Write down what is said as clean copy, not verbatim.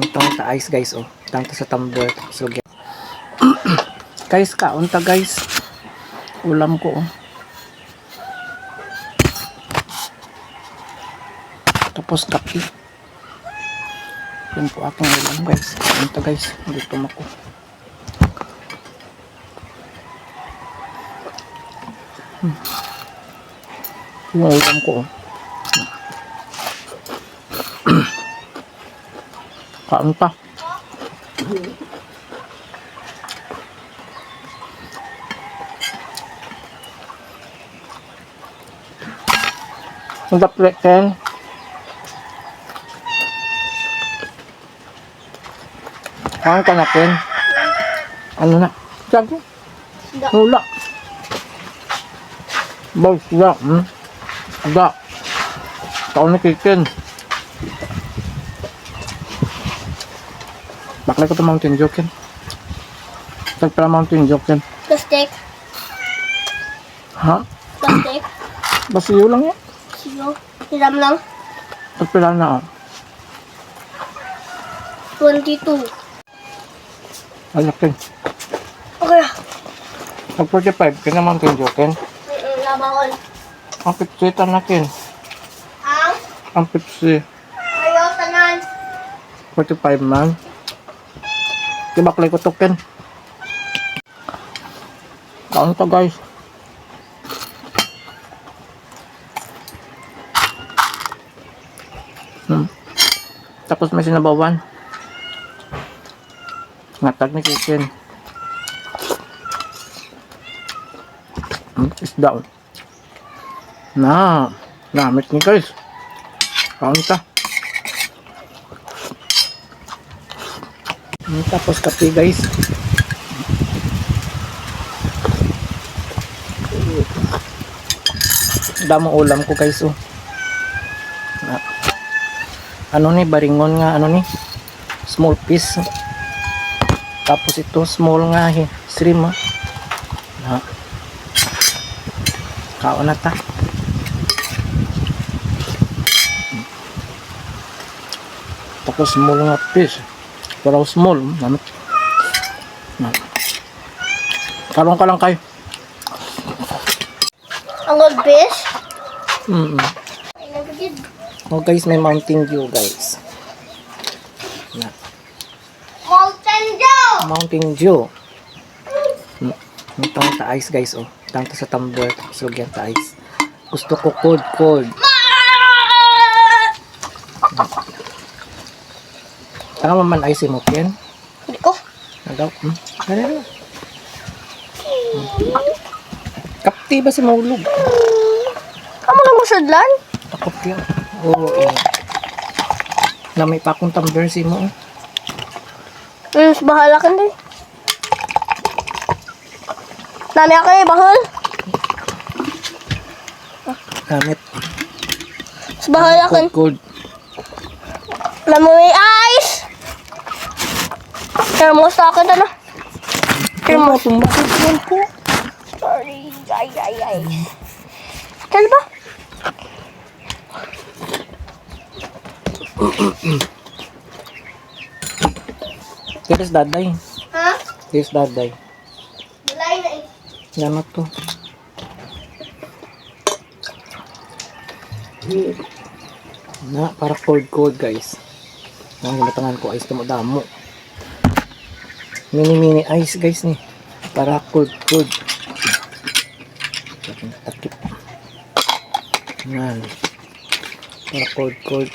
Itong ta ice guys oh. Itong ta sa tumbler. So guys kaon ta guys. Ulam ko oh. Tapos kape. Yan po aking ulam guys. Kaon ta guys. Gutom ako. Yung ulam ko oh. Kaon pa. Ang dapat ken. Kaon ka na ken. Ano na? Sago. Hula. Boss da. Da. Kaon na kikin. Baklay ko ito Mountain Dew ken. Tagpala Mountain Dew ken. Plastic. Ha? Plastic. Basiyo lang yan. Sino? Hiram lang. Tagpala na oh. 22. Anak ken. Okay. Pag 45 ken na Mountain Dew ken. Labakol. Ang Pepsi na ken. Ang Pepsi. Ayaw tanan. 45 man. Kibaklay ko to ken. Kaon to guys. Tapos may sinabawan. Ngatag ni chicken. Isda. Na. Namit ni guys. Kaon ta. Tapos kape guys. Damang ulam ko guys oh. Ano ni baringon nga ano ni small piece. Tapos ito small nga shrimp ha. Kaon na ta. Tapos small nga fish. Pero small namit. Karon ka lang kayo. Ang old fish? Oh guys, may Mountain Dew guys. Na. Mountain Dew! Mountain Dew. Itong ta ice guys oh. Itong ta sa tumbler. So yan ta ice. Gusto ko cold. Tama man ice mo ken. Hindi ko. Nagaw. Kapti ba si maulog? Kamu lang masadlan? Takot yan. Oo eh. Na may pakong tumbler si mo. Bahala ka din. Nami ako eh, bahal. Gamit. Bahala ka. Cold. Namoy ice! Thermos sa akin na. Thermos. Tumbakot yan po. Sorry. Ay. Kaya ba? Here's daday. Ha? Here's daday. Bulay na eh. Yan na to. Na, para cold guys. Ang himatangan ko ice tamo damo. Mini ice guys ni. Para cold. Takip. Yan. Para cold.